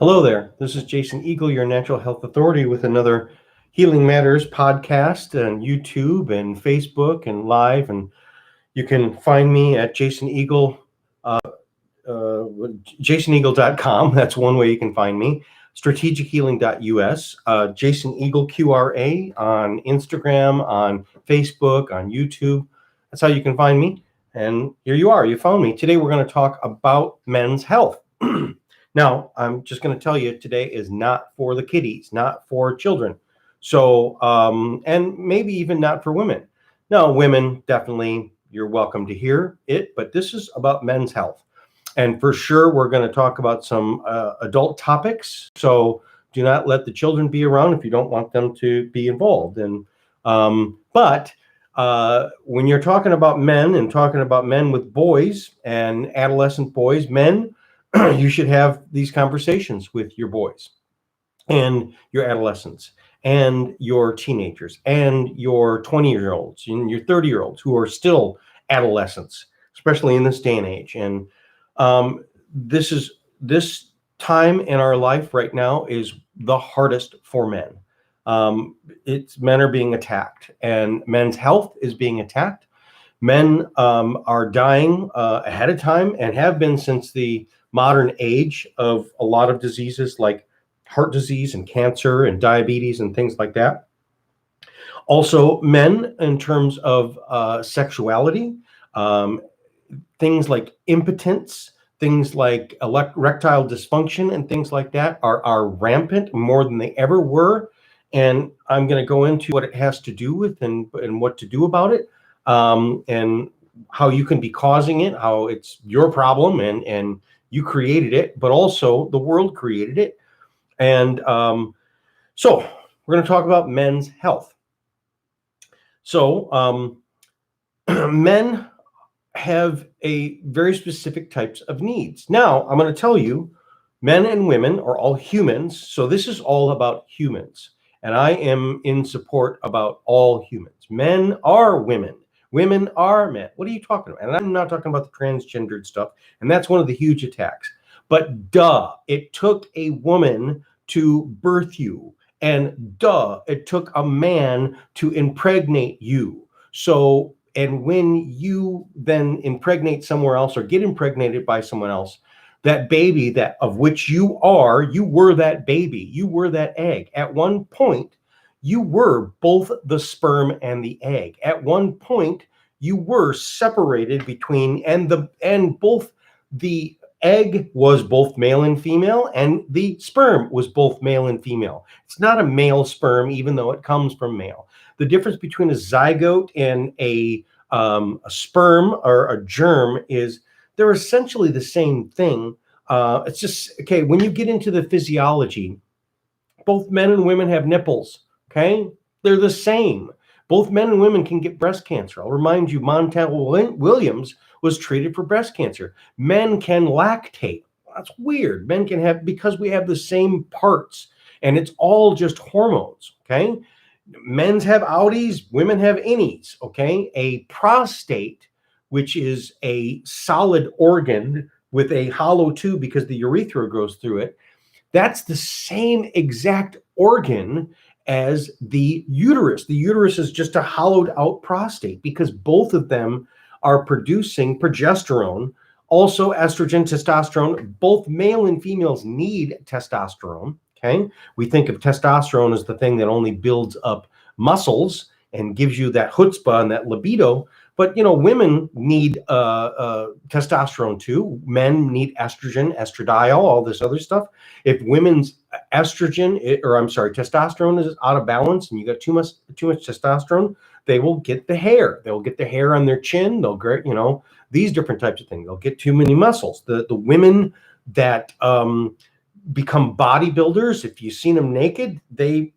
Hello there. This is Jason Eagle, your natural health authority, with another Healing Matters podcast on YouTube and Facebook and live. And you can find me at Jason Eagle, jasoneagle.com. That's one way you can find me. strategichealing.us, Jason Eagle QRA on Instagram, on Facebook, on YouTube. That's how you can find me. And here you are. You found me. Today we're going to talk about men's health. Now, I'm just going to tell you, today is not for the kiddies, not for children. So, and maybe even not for women. No, women, definitely, you're welcome to hear it, but this is about men's health. And for sure, we're going to talk about some adult topics. So do not let the children be around if you don't want them to be involved. And but when you're talking about men and talking about men with boys and adolescent boys, men, you should have these conversations with your boys and your adolescents and your teenagers and your 20-year-olds and your 30-year-olds who are still adolescents, especially in this day and age. And this time in our life right now is the hardest for men. Men are being attacked, and men's health is being attacked. Men are dying ahead of time and have been since the modern age of a lot of diseases like heart disease and cancer and diabetes and things like that. Also, men, in terms of sexuality, things like impotence, things like erectile dysfunction and things like that are rampant more than they ever were. And I'm going to go into what it has to do with and what to do about it, and how you can be causing it, how it's your problem and you created it, but also the world created it. And so we're going to talk about men's health. So men have a very specific types of needs. Now, I'm going to tell you, men and women are all humans. So this is all about humans. And I am in support about all humans. Men are women. Women are men. What are you talking about? And I'm not talking about the transgendered stuff. And that's one of the huge attacks. But it took a woman to birth you. And it took a man to impregnate you. So, and when you then impregnate somewhere else or get impregnated by someone else, that baby that of which you were that baby, you were that egg. At one point, you were both the sperm and the egg. At one point, you were separated between, and both the egg was both male and female, and the sperm was both male and female. It's not a male sperm, even though it comes from male. The difference between a zygote and a sperm or a germ is they're essentially the same thing. It's just, okay, when you get into the physiology, both men and women have nipples, okay? They're the same. Both men and women can get breast cancer. I'll remind you, Montel Williams was treated for breast cancer. Men can lactate. That's weird. Men can have, because we have the same parts, and it's all just hormones, okay? Men's have outies, women have innies, okay? A prostate, which is a solid organ with a hollow tube because the urethra goes through it, that's the same exact organ as the uterus. The uterus is just a hollowed out prostate because both of them are producing progesterone, also estrogen, testosterone. Both male and females need testosterone, okay? We think of testosterone as the thing that only builds up muscles and gives you that chutzpah and that libido. But, women need testosterone too. Men need estrogen, estradiol, all this other stuff. If women's testosterone is out of balance and you got too much testosterone, they will get the hair. They'll get the hair on their chin. They'll get, these different types of things. They'll get too many muscles. The women that become bodybuilders, if you've seen them naked, the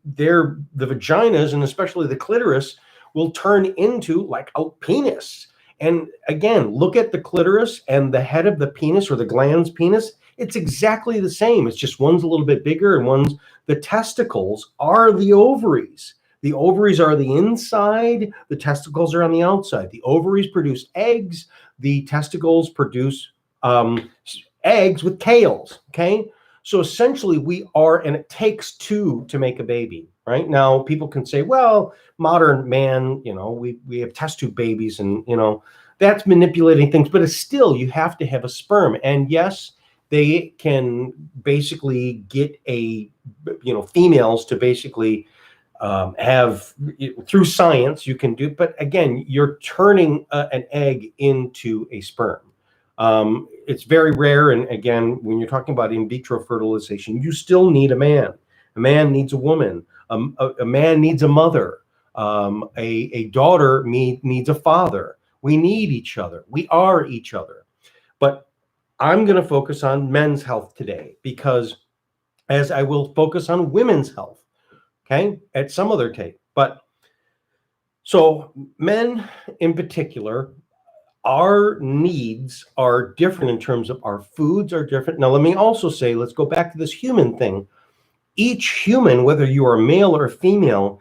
vaginas and especially the clitoris will turn into like a penis. And again, look at the clitoris and the head of the penis or the glans penis. It's exactly the same. It's just one's a little bit bigger and the testicles are the ovaries. The ovaries are the inside. The testicles are on the outside. The ovaries produce eggs. The testicles produce eggs with tails. Okay. So essentially we are, and it takes two to make a baby, right? Now people can say, well, modern man, we have test tube babies, and that's manipulating things, but it's still, you have to have a sperm. And yes, they can basically get females to basically have, through science you can do, but again, you're turning an egg into a sperm. It's very rare, and again, when you're talking about in vitro fertilization, you still need a man. A man needs a woman. A man needs a mother. A daughter needs a father. We need each other. We are each other. But I'm going to focus on men's health today, because as I will focus on women's health, okay, at some other tape. But so men in particular, our needs are different in terms of our foods are different. Now, let me also say, let's go back to this human thing. Each human, whether you are male or female,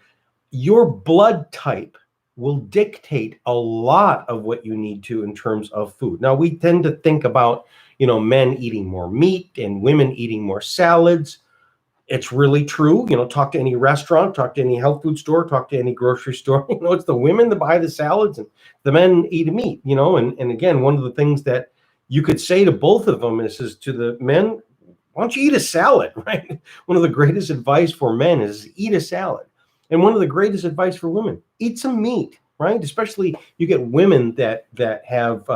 your blood type will dictate a lot of what you need to in terms of food. Now, we tend to think about, men eating more meat and women eating more salads. It's really true. Talk to any restaurant, talk to any health food store, talk to any grocery store. It's the women that buy the salads and the men eat meat, and again, one of the things that you could say to both of them is to the men, why don't you eat a salad, right? One of the greatest advice for men is eat a salad. And one of the greatest advice for women, eat some meat, right? Especially you get women that have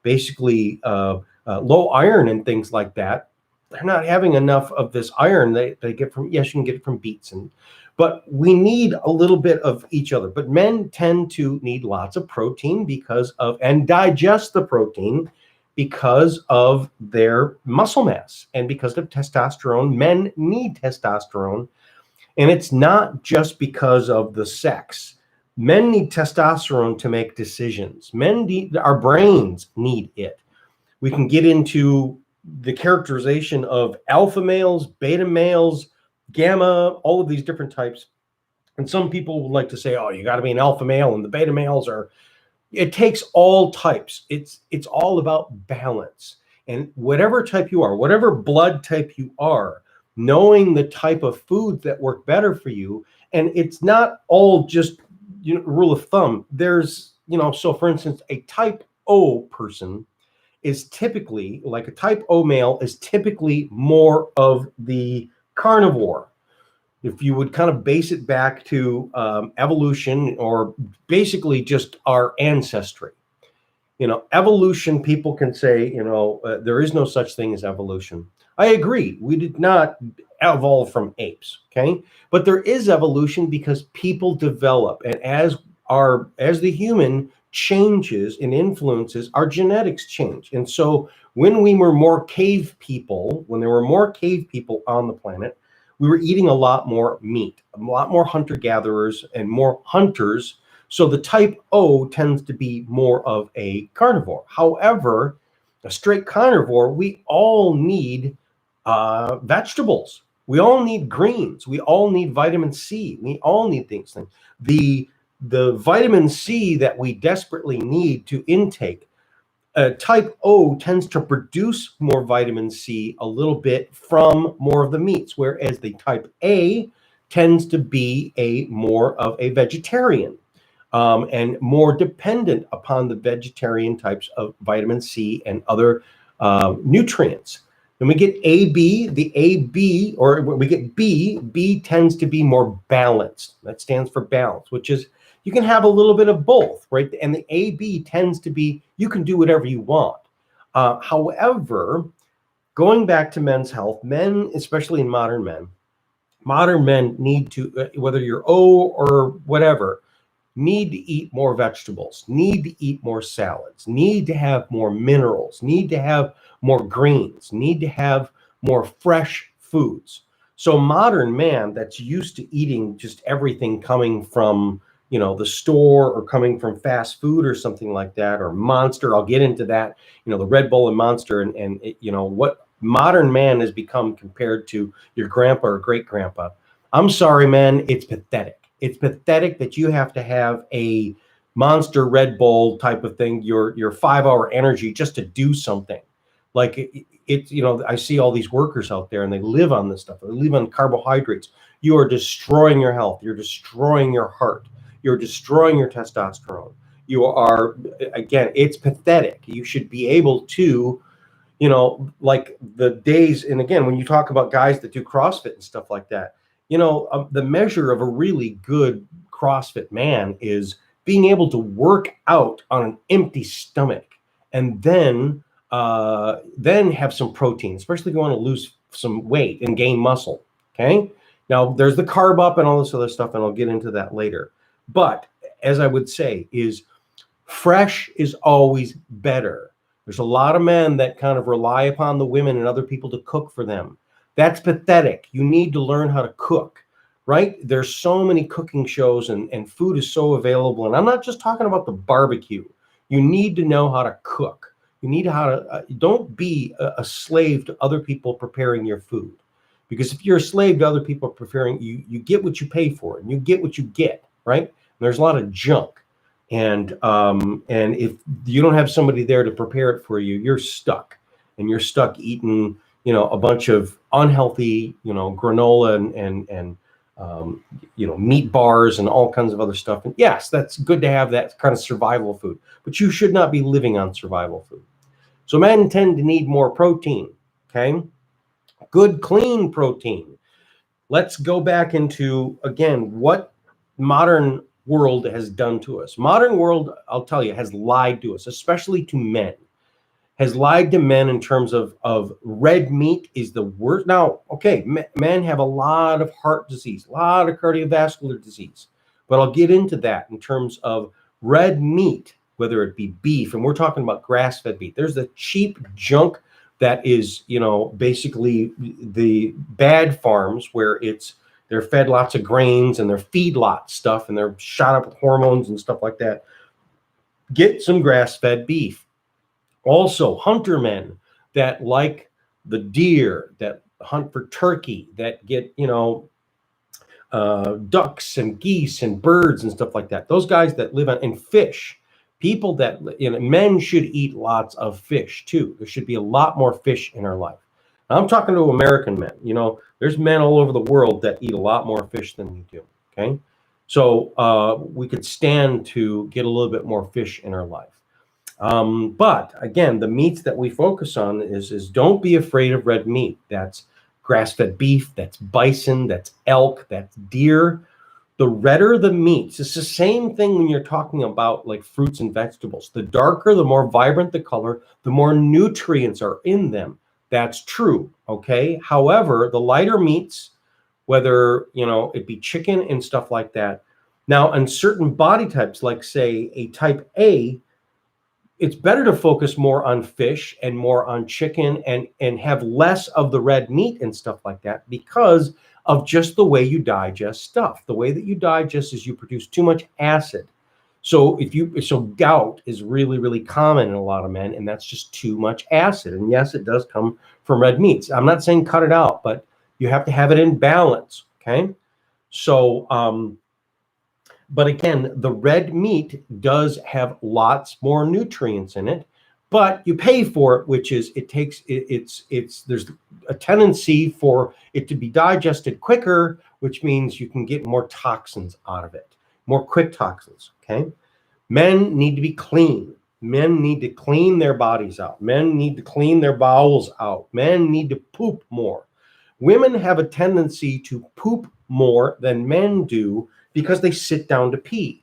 basically low iron and things like that. They're not having enough of this iron they get from, yes, you can get it from beets, but we need a little bit of each other. But men tend to need lots of protein and digest the protein because of their muscle mass and because of testosterone. Men need testosterone, and it's not just because of the sex. Men need testosterone to make decisions. Our brains need it. We can get into the characterization of alpha males, beta males, gamma, all of these different types. And some people would like to say, oh, you got to be an alpha male, and the beta males it takes all types. It's all about balance. And whatever type you are, whatever blood type you are, knowing the type of foods that work better for you. And it's not all just, rule of thumb. There's, so for instance, a type O person is typically, like a type O male, is typically more of the carnivore. If you would kind of base it back to evolution, or basically just our ancestry. Evolution, people can say, there is no such thing as evolution. I agree. We did not evolve from apes, okay? But there is evolution because people develop, and as the human changes and influences, our genetics change. And so when there were more cave people on the planet, we were eating a lot more meat, a lot more hunter-gatherers and more hunters. So the type O tends to be more of a carnivore. However, a straight carnivore, we all need vegetables. We all need greens. We all need vitamin C. We all need things. The vitamin C that we desperately need to intake, type O tends to produce more vitamin C a little bit from more of the meats, whereas the type A tends to be more of a vegetarian, and more dependent upon the vegetarian types of vitamin C and other nutrients. Then we get AB, we get B. B tends to be more balanced. That stands for balance, which is, you can have a little bit of both, right? And the AB tends to be, you can do whatever you want. However, going back to men's health, men, especially in modern men need to, whether you're O or whatever, need to eat more vegetables, need to eat more salads, need to have more minerals, need to have more greens, need to have more fresh foods. So modern man that's used to eating just everything coming from, the store, or coming from fast food or something like that, or Monster, I'll get into that, the Red Bull and Monster, and what modern man has become compared to your grandpa or great grandpa. I'm sorry, man, it's pathetic. It's pathetic that you have to have a Monster, Red Bull type of thing, your 5-hour energy just to do something. Like, it's, I see all these workers out there and they live on this stuff. They live on carbohydrates. You are destroying your health. You're destroying your heart. You're destroying your testosterone. You are, again, it's pathetic. You should be able to, like the days, and again, when you talk about guys that do CrossFit and stuff like that, the measure of a really good CrossFit man is being able to work out on an empty stomach and then have some protein, especially if you want to lose some weight and gain muscle. Okay. Now there's the carb up and all this other stuff, and I'll get into that later. But as I would say, is fresh is always better. There's a lot of men that kind of rely upon the women and other people to cook for them. That's pathetic. You need to learn how to cook, right? There's so many cooking shows and food is so available. And I'm not just talking about the barbecue. You need to know how to cook. You need how to, don't be a slave to other people preparing your food. Because if you're a slave to other people preparing, you get what you pay for and you get what you get, right? And there's a lot of junk. And if you don't have somebody there to prepare it for you, you're stuck. And you're stuck eating, a bunch of unhealthy, granola and meat bars and all kinds of other stuff. And yes, that's good to have that kind of survival food, but you should not be living on survival food. So men tend to need more protein, okay? Good, clean protein. Let's go back into, again, what modern world has done to us. Modern world, I'll tell you, has lied to us, especially to men. Has lied to men in terms of red meat is the worst. Now, okay, men have a lot of heart disease, a lot of cardiovascular disease, but I'll get into that in terms of red meat, whether it be beef, and we're talking about grass-fed beef. There's the cheap junk that is, basically the bad farms where they're fed lots of grains and they're feedlot stuff and they're shot up with hormones and stuff like that. Get some grass-fed beef. Also, hunter men that like the deer, that hunt for turkey, that get, ducks and geese and birds and stuff like that. Those guys that live on, and fish, people that, men should eat lots of fish too. There should be a lot more fish in our life. Now, I'm talking to American men. There's men all over the world that eat a lot more fish than we do. Okay. So we could stand to get a little bit more fish in our life. But again, the meats that we focus on is don't be afraid of red meat. That's grass-fed beef, that's bison, that's elk, that's deer. The redder the meats, it's the same thing when you're talking about like fruits and vegetables. The darker, the more vibrant the color, the more nutrients are in them. That's true, okay? However, the lighter meats, whether, it be chicken and stuff like that. Now, in certain body types, like say a type A, it's better to focus more on fish and more on chicken and have less of the red meat and stuff like that because of just the way you digest stuff. The way that you digest is you produce too much acid. So gout is really, really common in a lot of men, and that's just too much acid. And yes, it does come from red meats. I'm not saying cut it out, but you have to have it in balance, okay? So, but again, the red meat does have lots more nutrients in it, but you pay for it, which is there's a tendency for it to be digested quicker, which means you can get more toxins out of it, more quick toxins, okay? Men need to be clean. Men need to clean their bodies out. Men need to clean their bowels out. Men need to poop more. Women have a tendency to poop more than men do because they sit down to pee,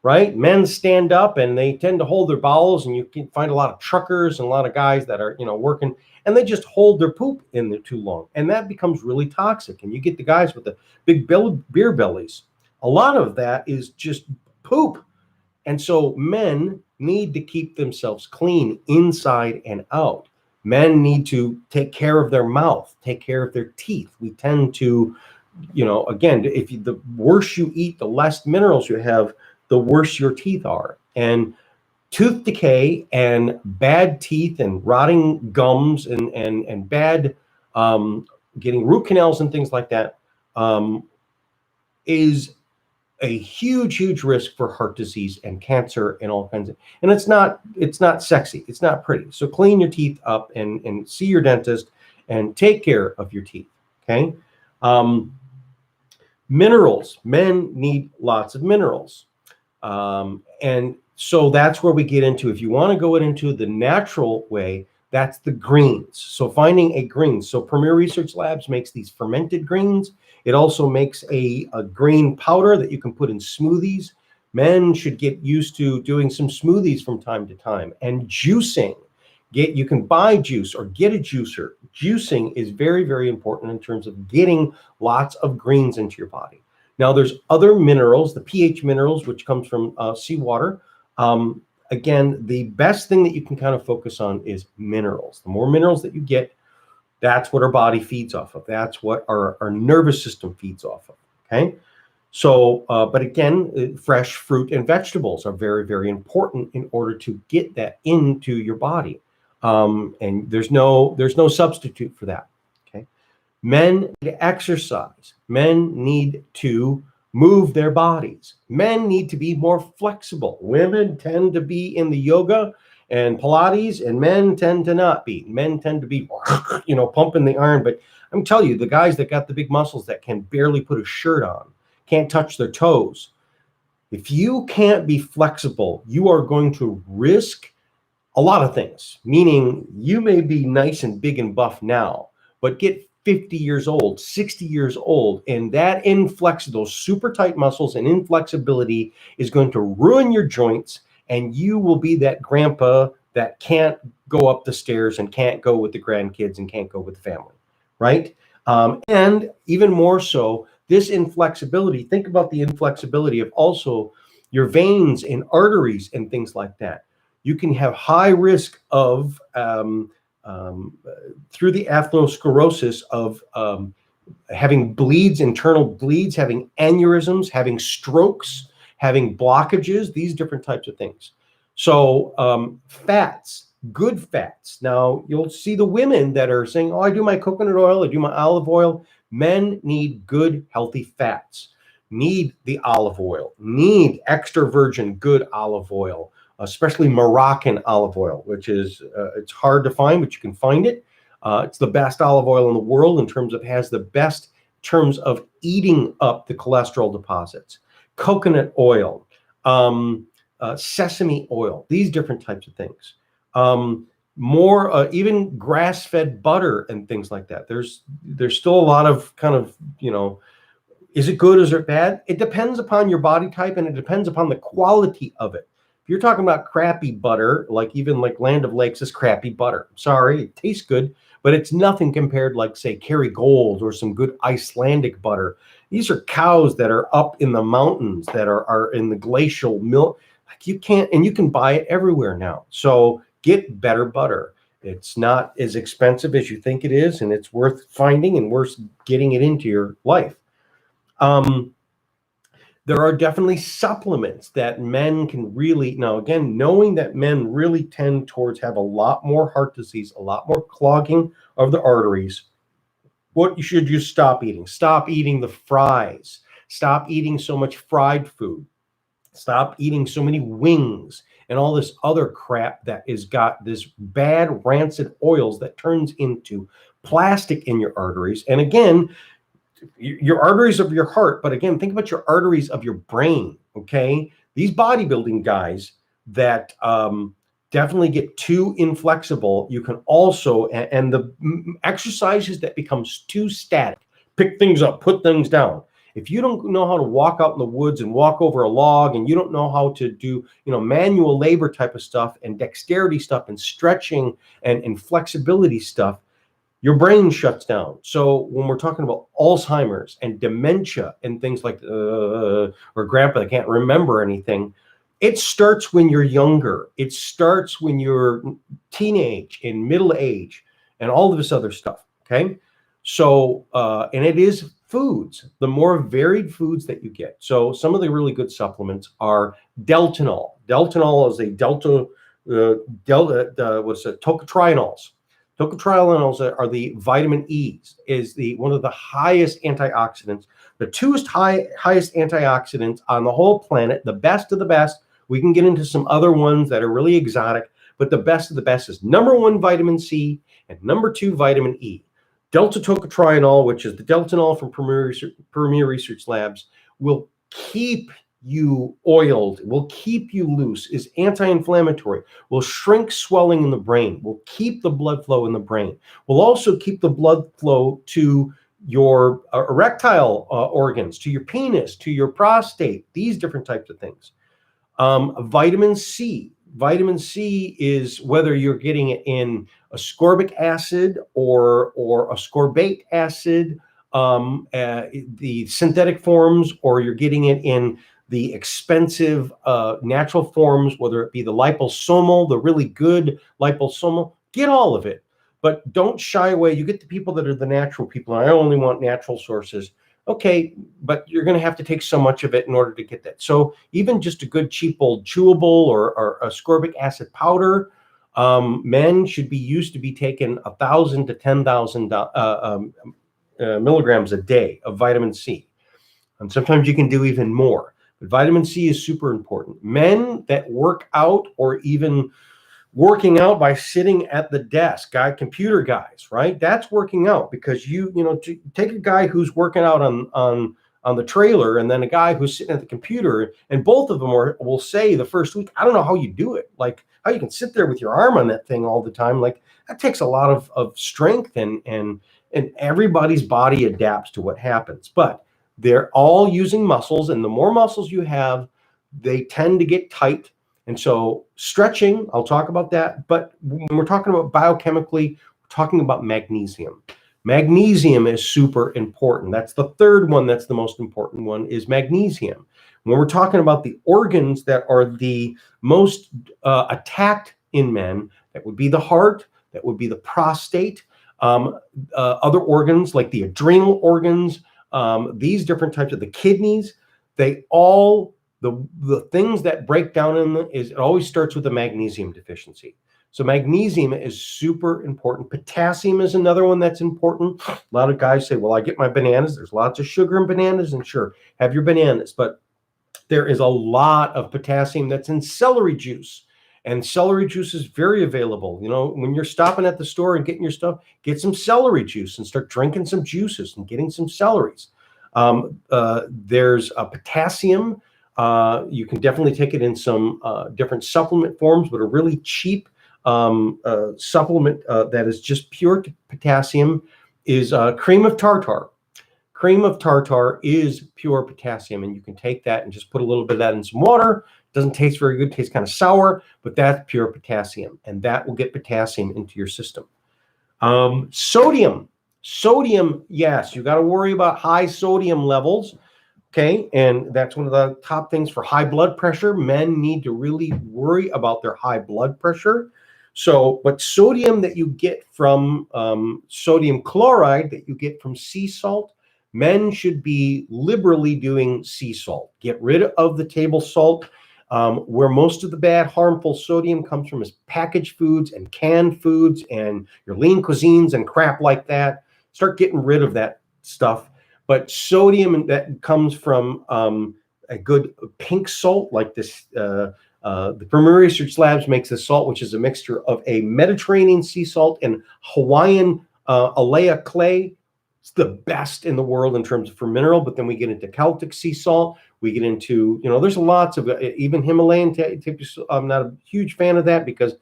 right? Men stand up and they tend to hold their bowels, and you can find a lot of truckers and a lot of guys that are, working, and they just hold their poop in there too long. And that becomes really toxic. And you get the guys with the big beer bellies. A lot of that is just poop. And so men need to keep themselves clean inside and out. Men need to take care of their mouth, take care of their teeth. We tend to, again, the worse you eat, the less minerals you have, the worse your teeth are. And tooth decay and bad teeth and rotting gums and bad getting root canals and things like that is a huge risk for heart disease and cancer and all kinds of, and it's not sexy, it's not pretty. So clean your teeth up and see your dentist and take care of your teeth. Okay. Minerals. Men need lots of minerals. And so that's where we get into, if you want to go into the natural way, that's the greens. So finding a green. So Premier Research Labs makes these fermented greens. It also makes a green powder that you can put in smoothies. Men should get used to doing some smoothies from time to time, and juicing. You can buy juice or get a juicer. Juicing is very important in terms of getting lots of greens into your body. Now, there's other minerals, the pH minerals, which comes from seawater. Again, the best thing that you can kind of focus on is minerals. The more minerals that you get, that's what our body feeds off of. That's what our nervous system feeds off of. Okay. So, but again, fresh fruit and vegetables are very important in order to get that into your body. And there's no substitute for that. Okay. Men need to exercise. Men need to move their bodies. Men need to be more flexible. Women tend to be in the yoga and Pilates, and men tend to not be. Men tend to be, pumping the iron. But I'm telling you, the guys that got the big muscles that can barely put a shirt on, can't touch their toes. If you can't be flexible, you are going to risk a lot of things, meaning you may be nice and big and buff now, but get 50 years old, 60 years old, and that those super tight muscles and inflexibility is going to ruin your joints, and you will be that grandpa that can't go up the stairs and can't go with the grandkids and can't go with the family, right? And even more so, this inflexibility, think about the inflexibility of also your veins and arteries and things like that. You can have high risk of through the atherosclerosis of having bleeds, internal bleeds, having aneurysms, having strokes, having blockages, these different types of things. So fats, good fats. Now you'll see the women that are saying, oh, I do my coconut oil, I do my olive oil. Men need good, healthy fats, need the olive oil, need extra virgin good olive oil, especially Moroccan olive oil, which is, it's hard to find, but you can find it. It's the best olive oil in the world in terms of, has the best terms of eating up the cholesterol deposits. Coconut oil, sesame oil, these different types of things. More even grass-fed butter and things like that. There's still a lot of kind of, is it good, is it bad? It depends upon your body type, and it depends upon the quality of it. If you're talking about crappy butter, like even like Land of Lakes is crappy butter. Sorry, it tastes good, but it's nothing compared, like say Kerrygold or some good Icelandic butter. These are cows that are up in the mountains, that are in the glacial milk. Like you can buy it everywhere now. So get better butter. It's not as expensive as you think it is, and it's worth finding and worth getting it into your life. There are definitely supplements that men can really, now again, knowing that men really tend towards have a lot more heart disease, a lot more clogging of the arteries. What should you stop eating? Stop eating the fries. Stop eating so much fried food. Stop eating so many wings and all this other crap that is got this bad rancid oils that turns into plastic in your arteries. And again, your arteries of your heart, but again, think about your arteries of your brain. Okay, these bodybuilding guys that definitely get too inflexible, you can also, and the exercises that becomes too static, pick things up, put things down. If you don't know how to walk out in the woods and walk over a log, and you don't know how to do, manual labor type of stuff and dexterity stuff and stretching and flexibility stuff, your brain shuts down. So when we're talking about Alzheimer's and dementia and things like, or grandpa that can't remember anything, it starts when you're younger. It starts when you're teenage and middle age and all of this other stuff. Okay. So, and it is foods, the more varied foods that you get. So some of the really good supplements are Deltanol. Deltanol is a tocotrienols. Tocotrienols are the vitamin E's, is one of the highest antioxidants. the highest antioxidants on the whole planet, the best of the best. We can get into some other ones that are really exotic, but the best of the best is number 1, vitamin C, and number 2, vitamin E. Delta-tocotrienol, which is the Deltanol from Premier Research Labs, will keep you oiled, will keep you loose, is anti-inflammatory, will shrink swelling in the brain, will keep the blood flow in the brain, will also keep the blood flow to your erectile organs, to your penis, to your prostate, these different types of things. Vitamin C. Vitamin C is whether you're getting it in ascorbic acid or ascorbate acid, the synthetic forms, or you're getting it in the expensive natural forms, whether it be the liposomal, the really good liposomal, get all of it. But don't shy away. You get the people that are the natural people, and I only want natural sources. Okay, but you're going to have to take so much of it in order to get that. So even just a good cheap old chewable or ascorbic acid powder, men should be used to be taking 1,000 to 10,000 milligrams a day of vitamin C. And sometimes you can do even more. But vitamin C is super important. Men that work out, or even working out by sitting at the desk, computer guys, right? That's working out, because you take a guy who's working out on the trailer, and then a guy who's sitting at the computer, and both of them will say the first week, I don't know how you do it. Like, how you can sit there with your arm on that thing all the time. Like, that takes a lot of strength, and everybody's body adapts to what happens. But they're all using muscles, and the more muscles you have, they tend to get tight. And so stretching, I'll talk about that. But when we're talking about biochemically, we're talking about magnesium. Magnesium is super important. That's the third one. That's the most important one, is magnesium. When we're talking about the organs that are the most attacked in men, that would be the heart, that would be the prostate, other organs like the adrenal organs, these different types of the kidneys, they all, the things that break down in them, it always starts with a magnesium deficiency. So magnesium is super important. Potassium is another one that's important. A lot of guys say, well, I get my bananas. There's lots of sugar in bananas, and sure, have your bananas. But there is a lot of potassium that's in celery juice. And celery juice is very available. When you're stopping at the store and getting your stuff, get some celery juice and start drinking some juices and getting some celeries. There's potassium. You can definitely take it in some different supplement forms, but a really cheap supplement that is just pure potassium is cream of tartar. Cream of tartar is pure potassium, and you can take that and just put a little bit of that in some water. Doesn't taste very good, tastes kind of sour, but that's pure potassium, and that will get potassium into your system. Sodium, yes, you got to worry about high sodium levels. Okay, and that's one of the top things for high blood pressure. Men need to really worry about their high blood pressure. So, but sodium that you get from sodium chloride that you get from sea salt, men should be liberally doing sea salt. Get rid of the table salt. Where most of the bad, harmful sodium comes from is packaged foods and canned foods and your lean cuisines and crap like that. Start getting rid of that stuff. But sodium that comes from a good pink salt like this, the Premier Research Labs makes this salt, which is a mixture of a Mediterranean sea salt and Hawaiian Alea clay. It's the best in the world in terms of for mineral. But then we get into Celtic sea salt. We get into, there's lots of, even Himalayan. I'm not a huge fan of that because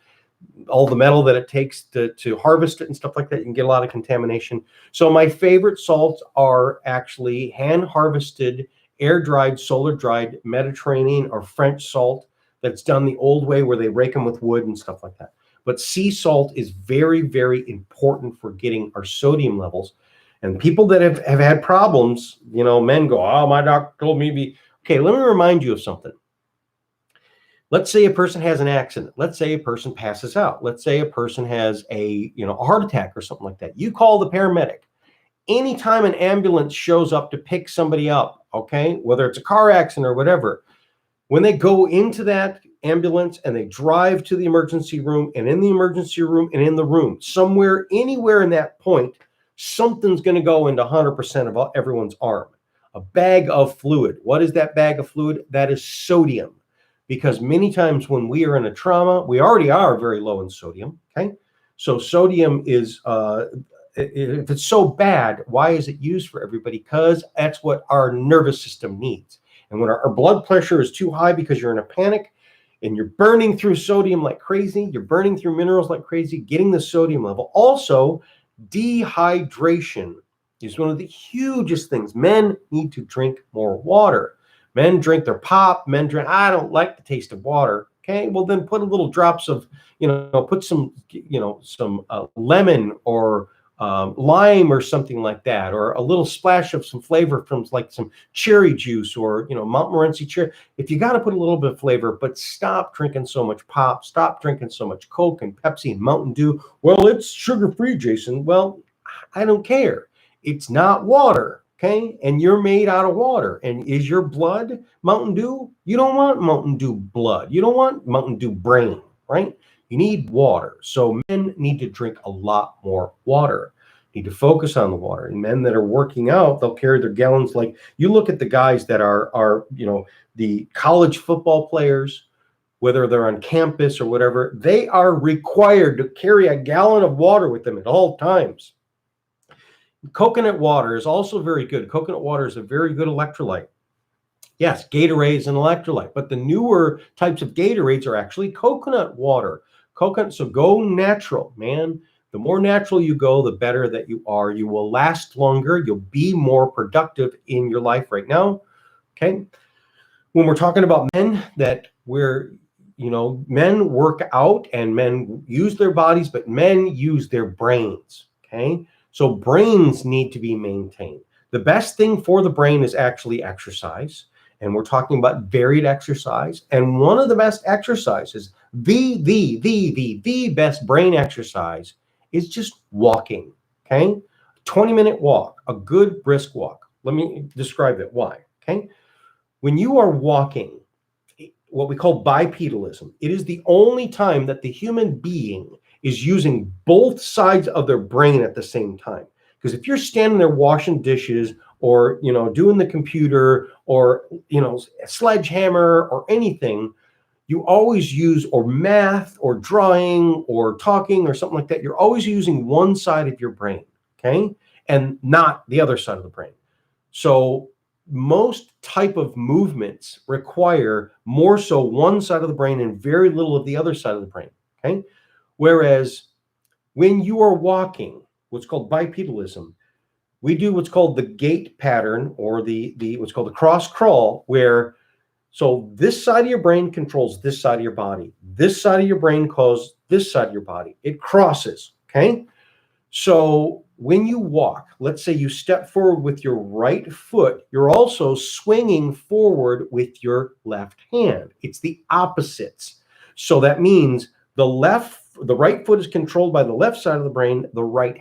all the metal that it takes to harvest it and stuff like that, you can get a lot of contamination. So my favorite salts are actually hand-harvested, air-dried, solar-dried Mediterranean or French salt that's done the old way where they rake them with wood and stuff like that. But sea salt is very, very important for getting our sodium levels. And people that have had problems, men go, oh, my doctor told me to be. Okay, let me remind you of something. Let's say a person has an accident. Let's say a person passes out. Let's say a person has a heart attack or something like that. You call the paramedic. Anytime an ambulance shows up to pick somebody up, okay, whether it's a car accident or whatever, when they go into that ambulance and they drive to the emergency room, and in the emergency room and in the room, somewhere, anywhere in that point, something's going to go into 100% of everyone's arm. a bag of fluid. What is that bag of fluid? That is sodium. Because many times when we are in a trauma, we already are very low in sodium. Okay. So sodium is, if it's so bad, why is it used for everybody? Because that's what our nervous system needs. And when our blood pressure is too high because you're in a panic and you're burning through sodium like crazy, you're burning through minerals like crazy, getting the sodium level. Also, dehydration is one of the hugest things. Men need to drink more water. Men drink their pop. Men drink, I don't like the taste of water. Okay, well then put a little drops of, put some, some lemon or lime or something like that, or a little splash of some flavor from like some cherry juice or, Montmorency cherry. If you got to put a little bit of flavor, but stop drinking so much pop, stop drinking so much Coke and Pepsi and Mountain Dew. Well, it's sugar-free, Jason. Well, I don't care. It's not water. Okay. And you're made out of water. And is your blood Mountain Dew? You don't want Mountain Dew blood. You don't want Mountain Dew brain, right? You need water. So men need to drink a lot more water. Need to focus on the water. And men that are working out, they'll carry their gallons. Like you look at the guys that are the college football players, whether they're on campus or whatever, they are required to carry a gallon of water with them at all times. Coconut water is also very good. Coconut water is a very good electrolyte. Yes, Gatorade is an electrolyte, but the newer types of Gatorades are actually coconut water. So go natural, man. The more natural you go, the better that you are. You will last longer. You'll be more productive in your life right now. Okay. When we're talking about men, men work out and men use their bodies, but men use their brains. Okay. So brains need to be maintained. The best thing for the brain is actually exercise. And we're talking about varied exercise. And one of the best exercises, the best brain exercise is just walking. Okay. 20-minute walk, a good brisk walk. Let me describe it. Why? Okay. When you are walking, what we call bipedalism, it is the only time that the human being is using both sides of their brain at the same time. Because if you're standing there washing dishes or, doing the computer or, a sledgehammer or anything, you always use, or math or drawing or talking or something like that, you're always using one side of your brain, okay? And not the other side of the brain. So most type of movements require more so one side of the brain and very little of the other side of the brain, okay? Whereas when you are walking, what's called bipedalism, we do what's called the gait pattern, or the what's called the cross crawl, where so this side of your brain controls this side of your body. This side of your brain calls this side of your body. It crosses, okay? So when you walk, let's say you step forward with your right foot, you're also swinging forward with your left hand. It's the opposites. So that means the right foot is controlled by the left side of the brain. The left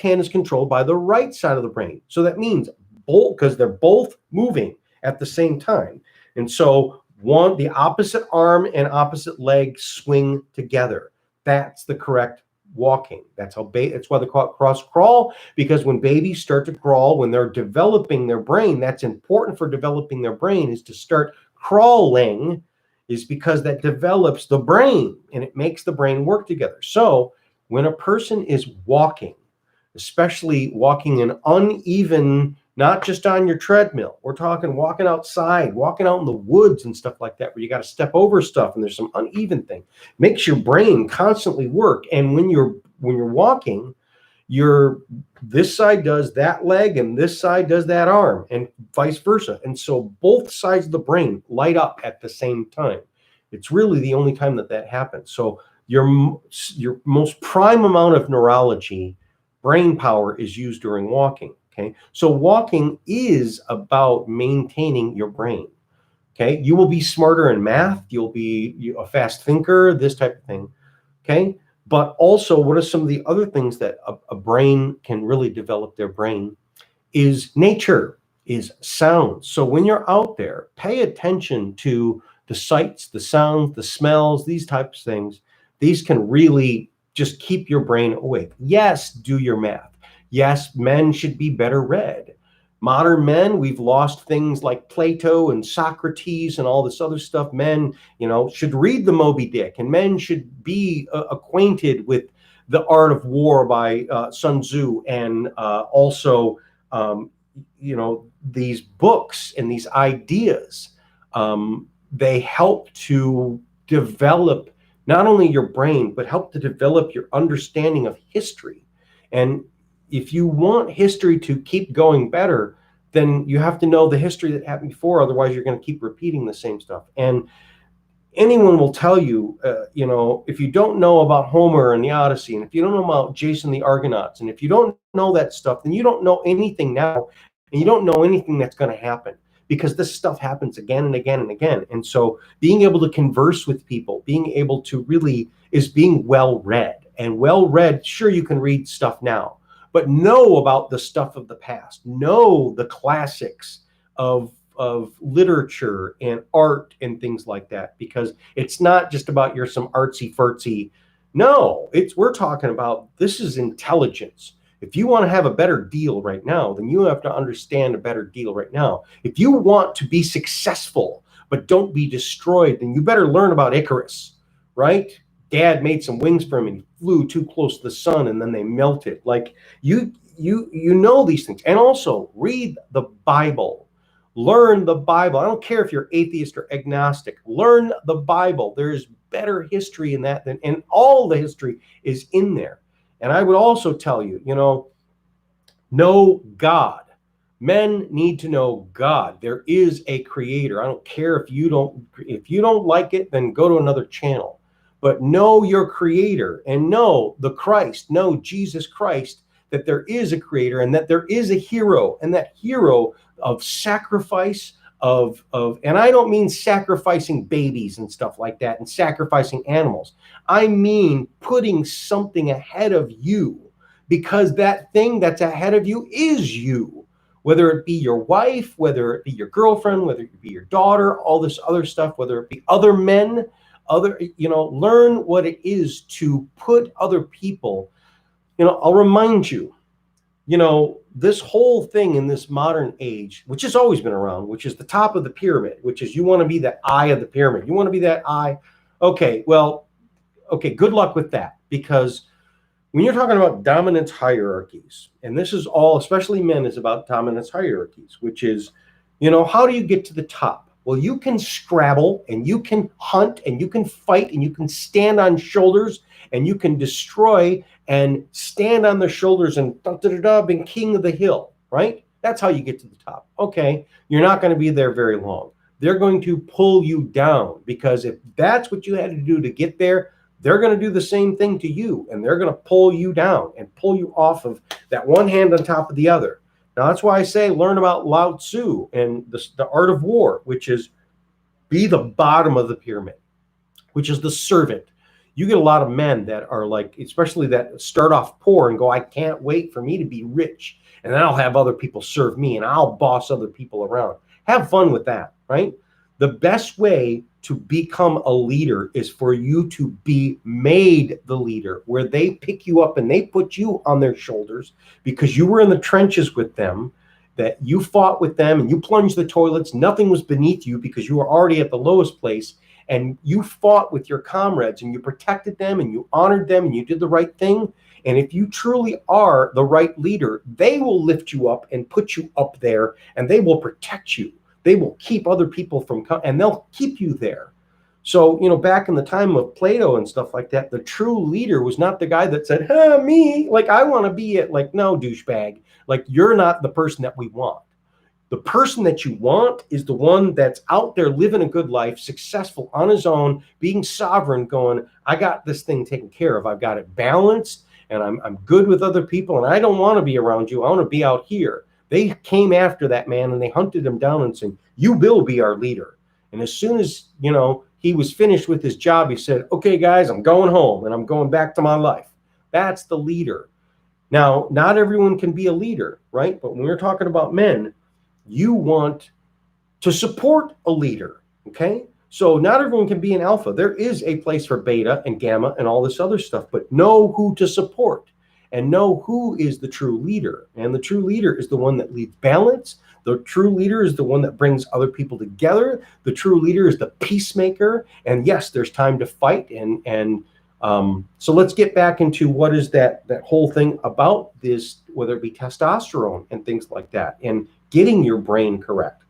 hand is controlled by the right side of the brain. So that means both, because they're both moving at the same time. And so the opposite arm and opposite leg swing together. That's the correct walking. That's why they call it cross crawl, because when babies start to crawl, when they're developing their brain, that's important for developing their brain, is to start crawling, is because that develops the brain and it makes the brain work together. So when a person is walking, especially walking in uneven, not just on your treadmill, we're talking walking outside, walking out in the woods and stuff like that, where you got to step over stuff and there's some uneven thing, makes your brain constantly work. And when you're walking, this side does that leg and this side does that arm, and vice versa. And so both sides of the brain light up at the same time. It's really the only time that happens. So your most prime amount of neurology, brain power, is used during walking. Okay. So walking is about maintaining your brain. Okay. You will be smarter in math. You'll be a fast thinker, this type of thing. Okay. But also, what are some of the other things that a brain can really develop their brain is nature, is sound. So when you're out there, pay attention to the sights, the sounds, the smells, these types of things. These can really just keep your brain awake. Yes, do your math. Yes, men should be better read. Modern men, we've lost things like Plato and Socrates and all this other stuff. Men, should read the Moby Dick, and men should be acquainted with The Art of War by Sun Tzu, and also, these books and these ideas. They help to develop not only your brain, but help to develop your understanding of history. And if you want history to keep going better, then you have to know the history that happened before. Otherwise, you're going to keep repeating the same stuff. And anyone will tell you, if you don't know about Homer and the Odyssey, and if you don't know about Jason the Argonauts, and if you don't know that stuff, then you don't know anything now, and you don't know anything that's going to happen, because this stuff happens again and again and again. And so being able to converse with people, being able to really is being well-read. And well-read, sure, you can read stuff now, but know about the stuff of the past. Know the classics of literature and art and things like that, because it's not just about you're some artsy fartsy. No, we're talking about, this is intelligence. If you want to have a better deal right now, then you have to understand a better deal right now. If you want to be successful but don't be destroyed, then you better learn about Icarus, right? Dad made some wings for him and he flew too close to the sun and then they melted. Like, you know these things. And also read the Bible. Learn the Bible. I don't care if you're atheist or agnostic. Learn the Bible. There's better history in that and all the history is in there. And I would also tell you, know God. Men need to know God. There is a creator. I don't care if you don't like it, then go to another channel. But know your creator and know the Christ, know Jesus Christ, that there is a creator and that there is a hero, and that hero of sacrifice, and I don't mean sacrificing babies and stuff like that and sacrificing animals. I mean putting something ahead of you, because that thing that's ahead of you is you, whether it be your wife, whether it be your girlfriend, whether it be your daughter, all this other stuff, whether it be other men, learn what it is to put other people. I'll remind you, this whole thing in this modern age, which has always been around, which is the top of the pyramid, which is you want to be the eye of the pyramid. You want to be that eye. Okay, good luck with that. Because when you're talking about dominance hierarchies, and this is all, especially men, is about dominance hierarchies, which is, how do you get to the top? Well, you can scrabble and you can hunt and you can fight and you can stand on shoulders and you can destroy and stand on their shoulders and being king of the hill, right? That's how you get to the top. Okay, you're not going to be there very long. They're going to pull you down, because if that's what you had to do to get there, they're going to do the same thing to you, and they're going to pull you down and pull you off of that one hand on top of the other. Now, that's why I say learn about Lao Tzu and the Art of War, which is be the bottom of the pyramid, which is the servant. You get a lot of men that are like, especially that start off poor and go, I can't wait for me to be rich, and then I'll have other people serve me and I'll boss other people around. Have fun with that, right? The best way to become a leader is for you to be made the leader, where they pick you up and they put you on their shoulders because you were in the trenches with them, that you fought with them and you plunged the toilets. Nothing was beneath you because you were already at the lowest place, and you fought with your comrades and you protected them and you honored them and you did the right thing. And if you truly are the right leader, they will lift you up and put you up there, and they will protect you. They will keep other people from and they'll keep you there. So, back in the time of Plato and stuff like that, the true leader was not the guy that said, me, like, I want to be it. Like, no, douchebag. Like, you're not the person that we want. The person that you want is the one that's out there living a good life, successful on his own, being sovereign, going, I got this thing taken care of. I've got it balanced, and I'm good with other people, and I don't want to be around you. I want to be out here. They came after that man, and they hunted him down and said, you will be our leader. And as soon as, he was finished with his job, he said, okay, guys, I'm going home, and I'm going back to my life. That's the leader. Now, not everyone can be a leader, right? But when we're talking about men, you want to support a leader, okay? So not everyone can be an alpha. There is a place for beta and gamma and all this other stuff, but know who to support and know who is the true leader. And the true leader is the one that leads balance, The true leader is the one that brings other people together. The true leader is the peacemaker. And yes, there's time to fight. So let's get back into what is that whole thing about this, whether it be testosterone and things like that, and getting your brain correct.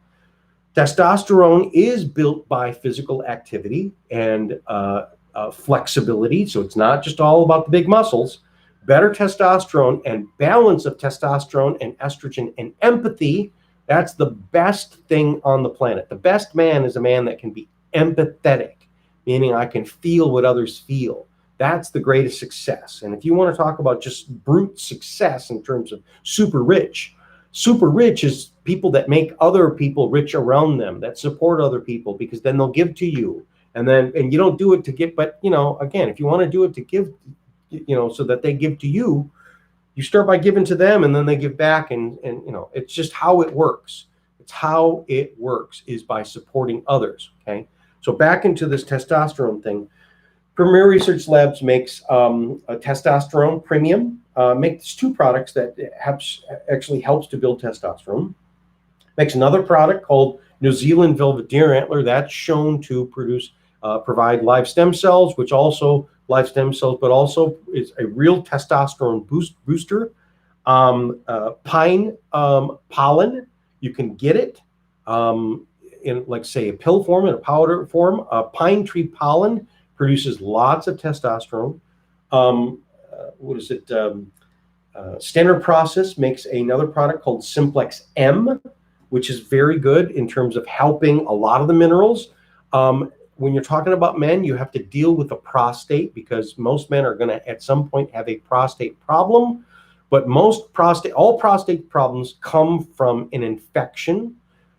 Testosterone is built by physical activity and flexibility. So it's not just all about the big muscles. Better testosterone and balance of testosterone and estrogen and empathy, that's the best thing on the planet. The best man is a man that can be empathetic, meaning I can feel what others feel. That's the greatest success. And if you want to talk about just brute success in terms of super rich is people that make other people rich around them, that support other people, because then they'll give to you. And you don't do it to give, but again, if you want to do it to give, so that they give to you, you start by giving to them and then they give back. And it's just how it works. It's how it works is by supporting others. Okay. So back into this testosterone thing. Premier Research Labs makes a testosterone premium, makes two products that actually helps to build testosterone. Makes another product called New Zealand Velvet Deer Antler that's shown to provide live stem cells, but also is a real testosterone booster. Pine pollen, you can get it in, like, say, a pill form and a powder form. Pine tree pollen produces lots of testosterone. Standard Process makes another product called Simplex M, which is very good in terms of helping a lot of the minerals. When you're talking about men, you have to deal with the prostate, because most men are going to at some point have a prostate problem. But all prostate problems come from an infection.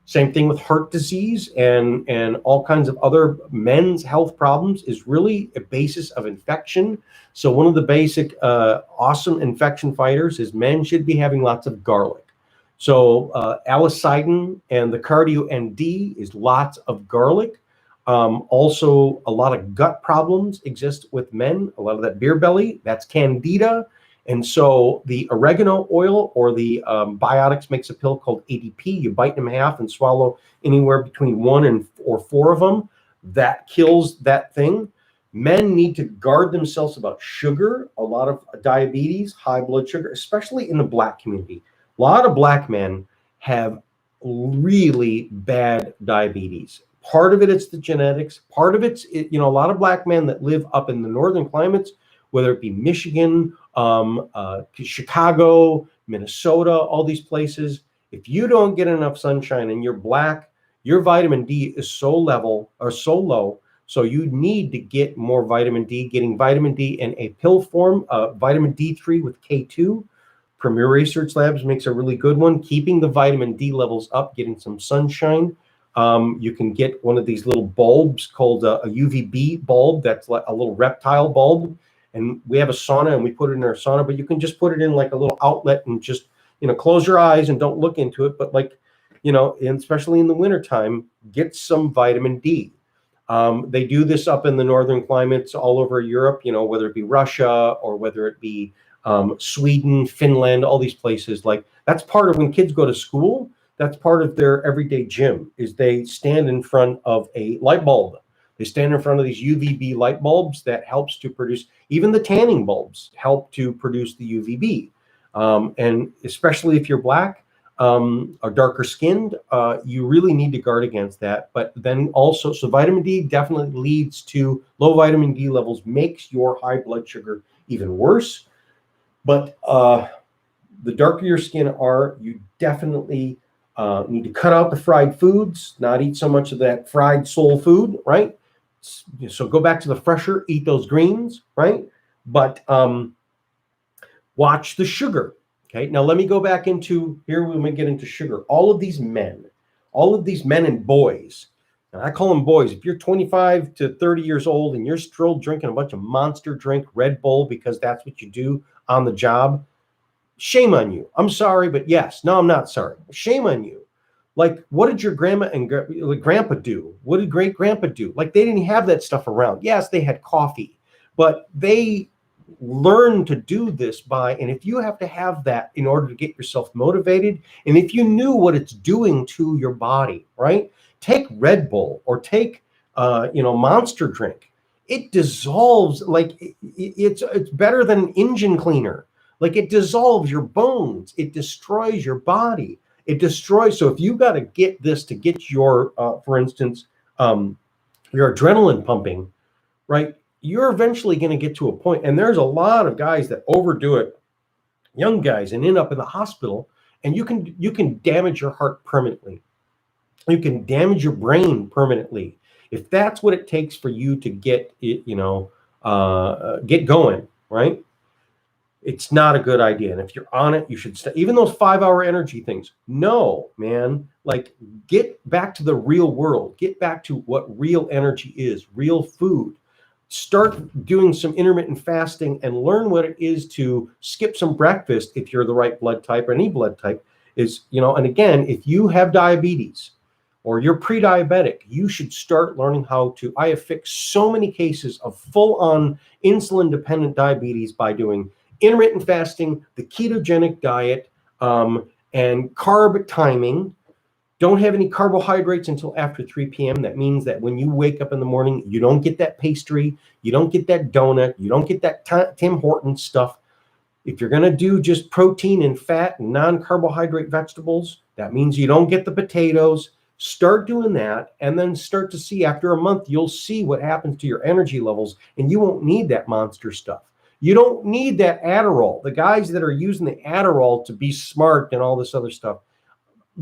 Same thing with heart disease and all kinds of other men's health problems is really a basis of infection. So one of the basic awesome infection fighters is men should be having lots of garlic. So alicidin and the Cardio ND is lots of garlic. Also, a lot of gut problems exist with men. A lot of that beer belly, that's candida. And so the oregano oil or the Biotics makes a pill called ADP. You bite them in half and swallow anywhere between 1 or 4 of them. That kills that thing. Men need to guard themselves about sugar, a lot of diabetes, high blood sugar, especially in the Black community. A lot of Black men have really bad diabetes. Part of it's the genetics. Part of it's, a lot of Black men that live up in the northern climates, whether it be Michigan, Chicago, Minnesota, all these places. If you don't get enough sunshine and you're Black, your vitamin D is so low. So you need to get more vitamin D. Getting vitamin D in a pill form, vitamin D3 with K2. Premier Research Labs makes a really good one. Keeping the vitamin D levels up, getting some sunshine. You can get one of these little bulbs called a UVB bulb. That's like a little reptile bulb. And we have a sauna and we put it in our sauna, but you can just put it in like a little outlet and just, close your eyes and don't look into it. But and especially in the wintertime, get some vitamin D. They do this up in the northern climates all over Europe, whether it be Russia or whether it be Sweden, Finland, all these places. Like, that's part of when kids go to school. That's part of their everyday gym is they stand in front of a light bulb. They stand in front of these UVB light bulbs that helps to produce, even the tanning bulbs help to produce the UVB. And especially if you're Black or darker skinned, you really need to guard against that. But then also, so vitamin D definitely leads to low vitamin D levels, makes your high blood sugar even worse. But the darker your skin are, you definitely need to cut out the fried foods, not eat so much of that fried soul food, right? So go back to the fresher, eat those greens, right? But watch the sugar. Okay, now let me go back into here when we get into sugar. All of these men and boys, and I call them boys. If you're 25 to 30 years old and you're still drinking a bunch of Monster drink, Red Bull, because that's what you do on the job, shame on you. I'm sorry, but yes. No, I'm not sorry. Shame on you. Like, what did your grandma and grandpa do? What did great grandpa do? Like, they didn't have that stuff around. Yes, they had coffee, but they learn to do this and if you have to have that in order to get yourself motivated, and if you knew what it's doing to your body, right? Take Red Bull or take, Monster drink. It dissolves like it's better than an engine cleaner. Like it dissolves your bones. It destroys your body. It destroys. So if you got to get this to get your, for instance, your adrenaline pumping, right? You're eventually going to get to a point, and there's a lot of guys that overdo it, young guys, and end up in the hospital. And you can damage your heart permanently. You can damage your brain permanently if that's what it takes for you to get it, get going, right? It's not a good idea. And if you're on it, you should stay. Even those 5-hour energy things. No, man, like get back to the real world. Get back to what real energy is, real food. Start doing some intermittent fasting and learn what it is to skip some breakfast if you're the right blood type or any blood type is, and again, if you have diabetes or you're pre-diabetic, you should start learning how to. I have fixed so many cases of full-on insulin-dependent diabetes by doing intermittent fasting, the ketogenic diet, and carb timing. Don't have any carbohydrates until after 3 p.m. That means that when you wake up in the morning, you don't get that pastry, you don't get that donut, you don't get that Tim Hortons stuff. If you're going to do just protein and fat and non-carbohydrate vegetables, that means you don't get the potatoes. Start doing that, and then start to see after a month, you'll see what happens to your energy levels, and you won't need that monster stuff. You don't need that Adderall. The guys that are using the Adderall to be smart and all this other stuff,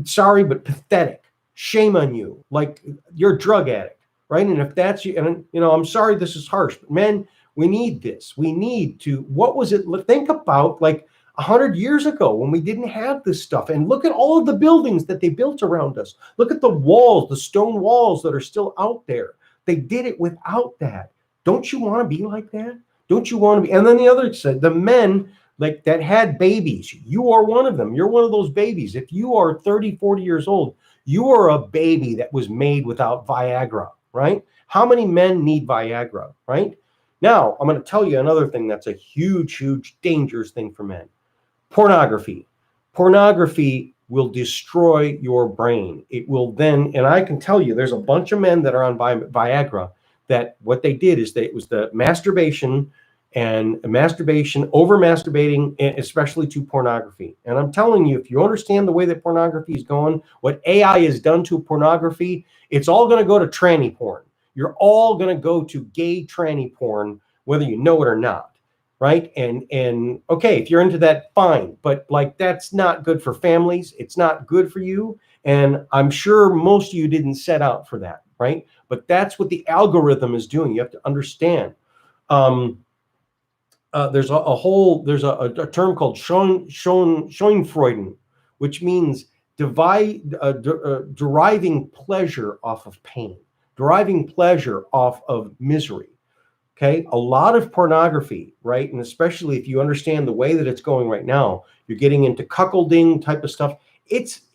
sorry, but pathetic. Shame on you. Like you're a drug addict, right? And if that's you, and I'm sorry this is harsh, but men, we need this. We need to, what was it? Think about like 100 years ago when we didn't have this stuff, and look at all of the buildings that they built around us. Look at the walls, the stone walls that are still out there. They did it without that. Don't you want to be like that? Don't you want to be? And then the other side, the men like that had babies. You are one of them. You're one of those babies. If you are 30, 40 years old, you are a baby that was made without Viagra, right? How many men need Viagra, right? Now, I'm going to tell you another thing that's a huge, huge, dangerous thing for men. Pornography. Pornography will destroy your brain. It will then, and I can tell you, there's a bunch of men that are on Viagra that what they did is it was the masturbation, over masturbating, especially to pornography. And I'm telling you, if you understand the way that pornography is going, what AI has done to pornography, it's all going to go to tranny porn. You're all going to go to gay tranny porn, whether you know it or not, right? And okay, if you're into that, fine. But like, that's not good for families. It's not good for you. And I'm sure most of you didn't set out for that, right? But that's what the algorithm is doing. You have to understand. There's a term called Schadenfreude, which means deriving pleasure off of pain, deriving pleasure off of misery. Okay, a lot of pornography, right? And especially if you understand the way that it's going right now, you're getting into cuckolding type of stuff. It's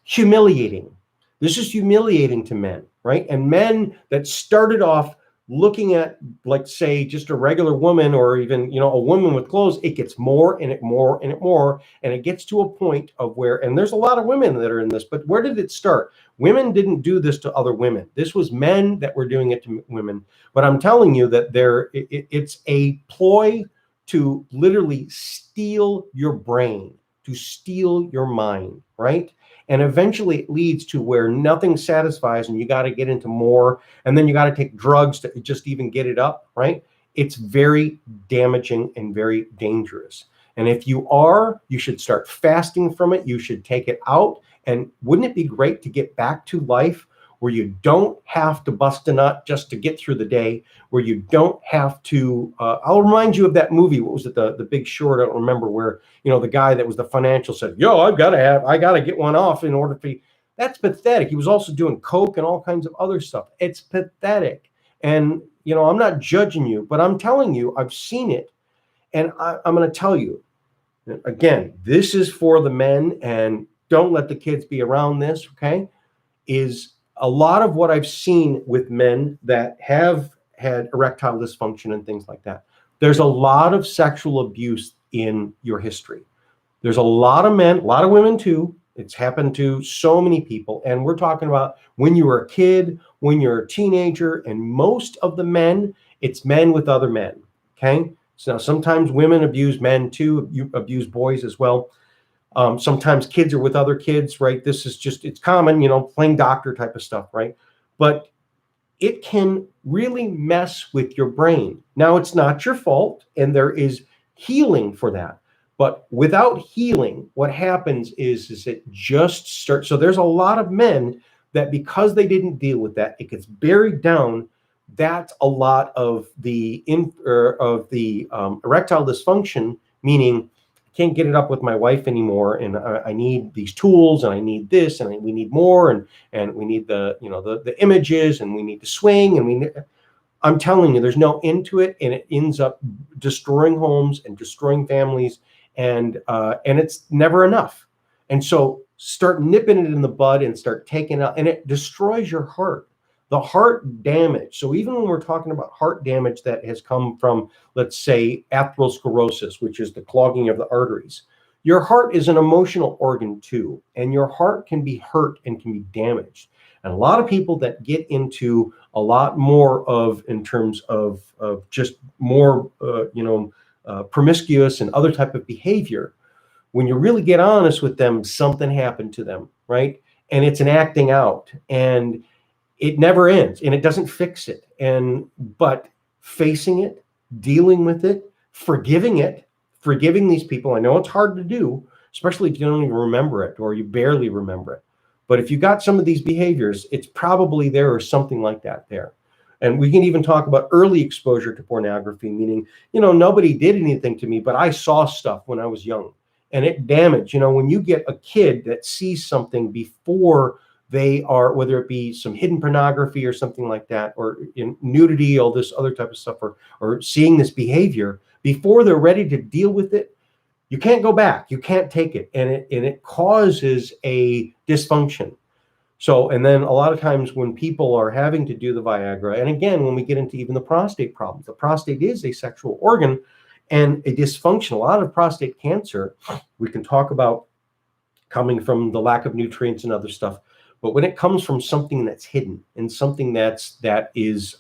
humiliating. This is humiliating to men, right? And men that started off looking at, like, say, just a regular woman, or even, a woman with clothes, it gets more and more and more. And it gets to a point of where, and there's a lot of women that are in this, but where did it start? Women didn't do this to other women. This was men that were doing it to women. But I'm telling you that it's a ploy to literally steal your brain, to steal your mind, right? And eventually it leads to where nothing satisfies, and you got to get into more, and then you got to take drugs to just even get it up, right? It's very damaging and very dangerous. And if you should start fasting from it. You should take it out. And wouldn't it be great to get back to life where you don't have to bust a nut just to get through the day, where you don't have to, I'll remind you of that movie. What was it? The Big Short. I don't remember, where, the guy that was the financial said, I got to get one off in order to, that's pathetic. He was also doing coke and all kinds of other stuff. It's pathetic. And, I'm not judging you, but I'm telling you, I've seen it. And I'm going to tell you, again, this is for the men, and don't let the kids be around this, okay? Is a lot of what I've seen with men that have had erectile dysfunction and things like that. There's a lot of sexual abuse in your history. There's a lot of men, a lot of women too. It's happened to so many people. And we're talking about when you were a kid, when you're a teenager, and most of the men, it's men with other men. Okay. So sometimes women abuse men too, you abuse boys as well. Sometimes kids are with other kids, right? This is just, it's common, playing doctor type of stuff, right? But it can really mess with your brain. Now, it's not your fault, and there is healing for that. But without healing, what happens is it just starts. So there's a lot of men that because they didn't deal with that, it gets buried down. That's a lot of the erectile dysfunction, meaning I can't get it up with my wife anymore, and I need these tools, and I need this, and we need more, and we need the images, and we need to swing, and I'm telling you, there's no end to it, and it ends up destroying homes and destroying families, and it's never enough. And so start nipping it in the bud and start taking it out, and it destroys your heart. The heart damage. So even when we're talking about heart damage that has come from, let's say, atherosclerosis, which is the clogging of the arteries, your heart is an emotional organ too, and your heart can be hurt and can be damaged. And a lot of people that get into a lot more of, in terms of just more, promiscuous and other type of behavior, when you really get honest with them, something happened to them, right? And it's an acting out, and it never ends, and it doesn't fix it. But facing it, dealing with it, forgiving these people. I know it's hard to do, especially if you don't even remember it or you barely remember it. But if you got some of these behaviors, it's probably there or something like that there. And we can even talk about early exposure to pornography, meaning, nobody did anything to me, but I saw stuff when I was young and it damaged. When you get a kid that sees something before they are, whether it be some hidden pornography or something like that, or in nudity, all this other type of stuff, or seeing this behavior before they're ready to deal with it, you can't go back. You can't take it, and it causes a dysfunction. So, and then a lot of times when people are having to do the Viagra, and again, when we get into even the prostate problems, the prostate is a sexual organ and a dysfunction. A lot of prostate cancer, we can talk about coming from the lack of nutrients and other stuff. But when it comes from something that's hidden and something that is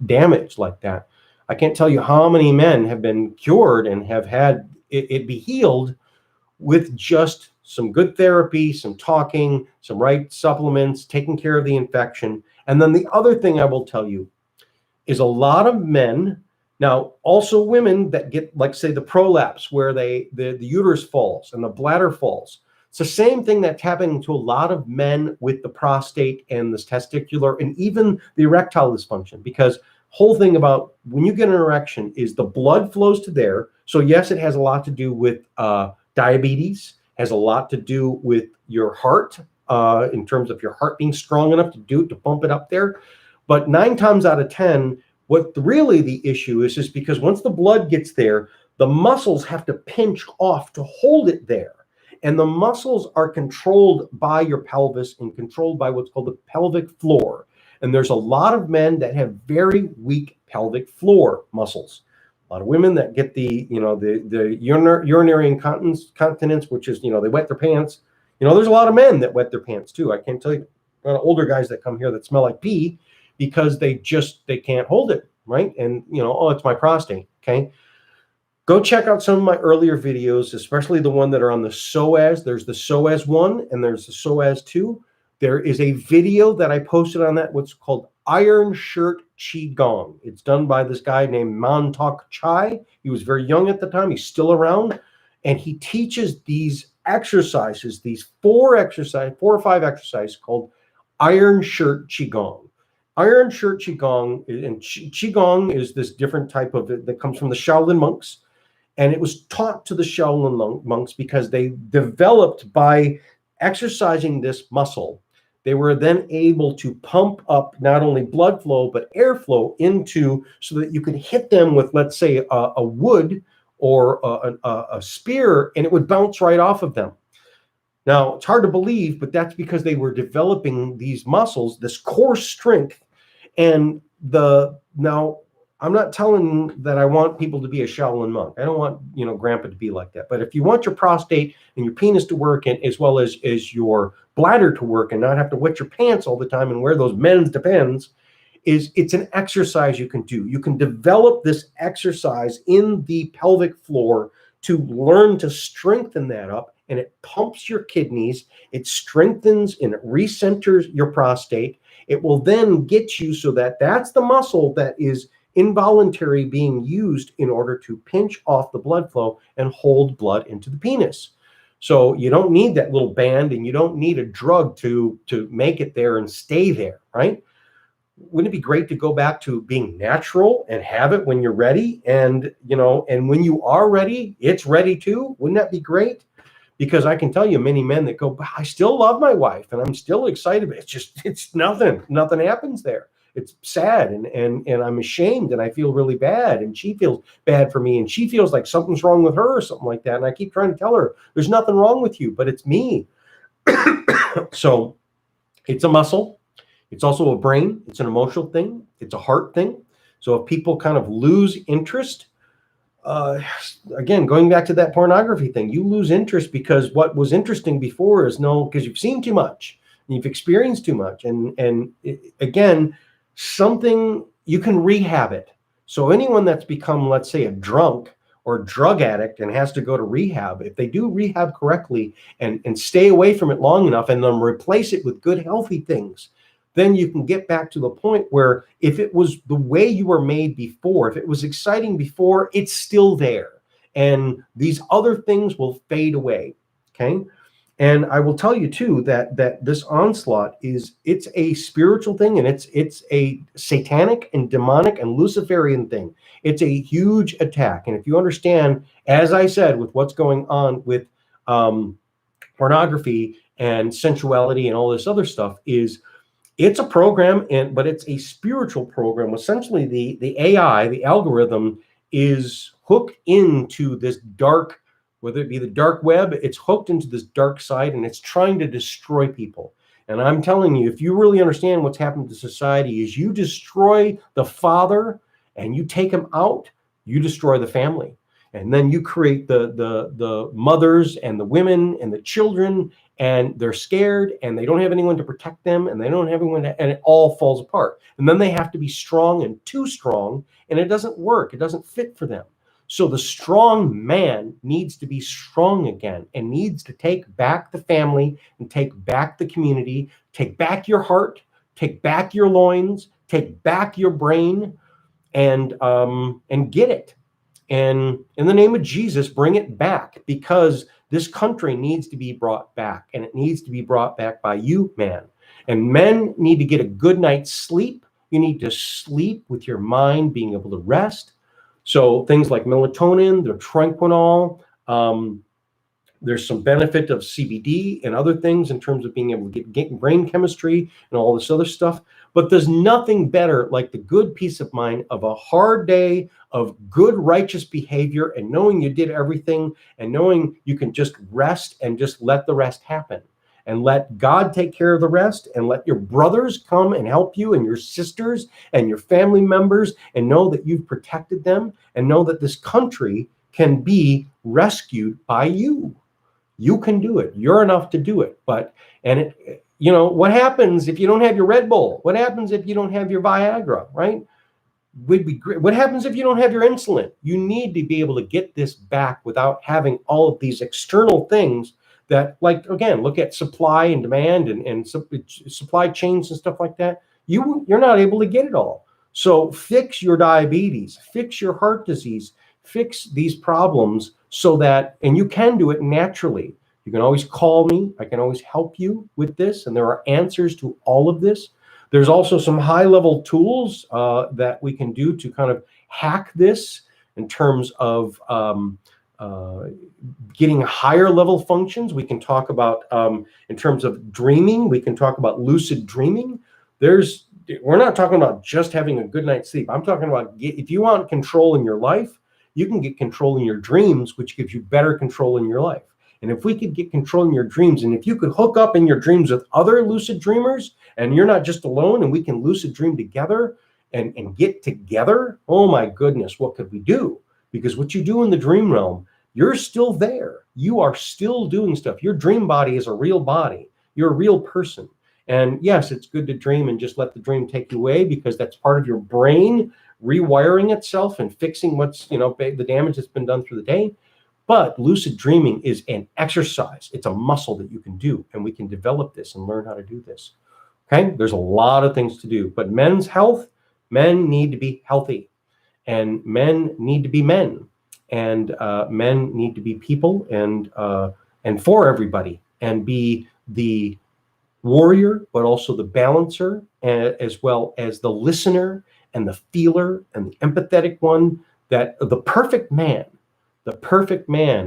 damaged like that, I can't tell you how many men have been cured and have had it be healed with just some good therapy, some talking, some right supplements, taking care of the infection. And then the other thing I will tell you is a lot of men, now also women that get, like, say, the prolapse, where the uterus falls and the bladder falls. It's the same thing that's happening to a lot of men with the prostate and the testicular and even the erectile dysfunction, because whole thing about when you get an erection is the blood flows to there. So yes, it has a lot to do with diabetes, has a lot to do with your heart, in terms of your heart being strong enough to pump it up there. But 9 times out of 10, what really the issue is because once the blood gets there, the muscles have to pinch off to hold it there. And the muscles are controlled by your pelvis and controlled by what's called the pelvic floor. And there's a lot of men that have very weak pelvic floor muscles. A lot of women that get the urinary incontinence, which is, they wet their pants. There's a lot of men that wet their pants too. I can't tell you, a lot of older guys that come here that smell like pee because they can't hold it, right? And, oh, it's my prostate, okay? Go check out some of my earlier videos, especially the one that are on the psoas. There's the psoas 1 and there's the psoas 2. There is a video that I posted on that, what's called Iron Shirt Qigong. It's done by this guy named Mantak Chai. He was very young at the time. He's still around. And he teaches these exercises, these 4 or 5 exercises called Iron Shirt Qigong. Iron Shirt Qigong, and Qigong is this different type of it that comes from the Shaolin monks. And it was taught to the Shaolin monks because they developed by exercising this muscle. They were then able to pump up not only blood flow, but airflow into, so that you could hit them with, let's say, a wood or a spear, and it would bounce right off of them. Now, it's hard to believe, but that's because they were developing these muscles, this core strength. And now I'm not telling that I want people to be a Shaolin monk. I don't want, grandpa to be like that. But if you want your prostate and your penis to work, and as well as your bladder to work, and not have to wet your pants all the time and wear those men's Depends, it's an exercise you can do. You can develop this exercise in the pelvic floor to learn to strengthen that up, and it pumps your kidneys, it strengthens and it recenters your prostate. It will then get you so that that's the muscle that is involuntary being used in order to pinch off the blood flow and hold blood into the penis. So you don't need that little band, and you don't need a drug to make it there and stay there, right? Wouldn't it be great to go back to being natural and have it when you're ready? And, and when you are ready, it's ready too. Wouldn't that be great? Because I can tell you many men that go, I still love my wife and I'm still excited. It's nothing happens there. It's sad, and I'm ashamed, and I feel really bad, and she feels bad for me, and she feels like something's wrong with her or something like that. And I keep trying to tell her, there's nothing wrong with you, but it's me. So it's a muscle. It's also a brain. It's an emotional thing. It's a heart thing. So if people kind of lose interest, again, going back to that pornography thing, you lose interest because what was interesting before is because you've seen too much, and you've experienced too much. And again, something, you can rehab it. So anyone that's become, let's say, a drunk or drug addict and has to go to rehab, if they do rehab correctly and stay away from it long enough and then replace it with good, healthy things, then you can get back to the point where if it was the way you were made before, if it was exciting before, it's still there. And these other things will fade away, okay? And I will tell you too that this onslaught it's a spiritual thing, and it's a satanic and demonic and Luciferian thing. It's a huge attack. And if you understand, as I said, with what's going on with pornography and sensuality and all this other stuff, it's a program, but it's a spiritual program. Essentially, the AI, the algorithm, is hooked into this dark, whether it be the dark web, it's hooked into this dark side, and it's trying to destroy people. And I'm telling you, if you really understand what's happened to society, is you destroy the father and you take him out, you destroy the family. And then you create the mothers and the women and the children, and they're scared, and they don't have anyone to protect them, and they don't have anyone and it all falls apart. And then they have to be strong and too strong, and it doesn't work. It doesn't fit for them. So the strong man needs to be strong again, and needs to take back the family and take back the community, take back your heart, take back your loins, take back your brain, and get it. And in the name of Jesus, bring it back, because this country needs to be brought back, and it needs to be brought back by you, man. And men need to get a good night's sleep. You need to sleep with your mind being able to rest. So things like melatonin, the tranquinol, there's some benefit of CBD and other things in terms of being able to get brain chemistry and all this other stuff. But there's nothing better like the good peace of mind of a hard day of good righteous behavior, and knowing you did everything, and knowing you can just rest and just let the rest happen, and let God take care of the rest, and let your brothers come and help you, and your sisters and your family members, and know that you've protected them, and know that this country can be rescued by you. You can do it. You're enough to do it. What happens if you don't have your Red Bull? What happens if you don't have your Viagra, right? Would be great. What happens if you don't have your insulin? You need to be able to get this back without having all of these external things that, like, again, look at supply and demand and supply chains and stuff like that. You're not able to get it all. So fix your diabetes, fix your heart disease, fix these problems so that, and you can do it naturally. You can always call me. I can always help you with this, and there are answers to all of this. There's also some high-level tools that we can do to kind of hack this in terms of getting higher level functions. We can talk about in terms of dreaming. We can talk about lucid dreaming. We're not talking about just having a good night's sleep. I'm talking about if you want control in your life, you can get control in your dreams, which gives you better control in your life. And if we could get control in your dreams, and if you could hook up in your dreams with other lucid dreamers, and you're not just alone, and we can lucid dream together, and get together, oh my goodness, what could we do? Because what you do in the dream realm, you're still there. You are still doing stuff. Your dream body is a real body. You're a real person. And yes, it's good to dream and just let the dream take you away, because that's part of your brain rewiring itself and fixing what's, the damage that's been done through the day. But lucid dreaming is an exercise. It's a muscle that you can do, and we can develop this and learn how to do this. Okay, there's a lot of things to do, but men's health, men need to be healthy, and men need to be men, and men need to be people, and for everybody, and be the warrior, but also the balancer, as well as the listener and the feeler and the empathetic one, that the perfect man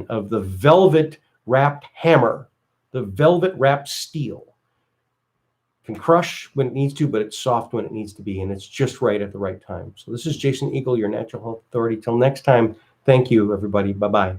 of the velvet wrapped hammer, the velvet wrapped steel, can crush when it needs to, but it's soft when it needs to be, and it's just right at the right time. So this is Jason Eagle, your natural health authority. Till next time, thank you, everybody. Bye-bye.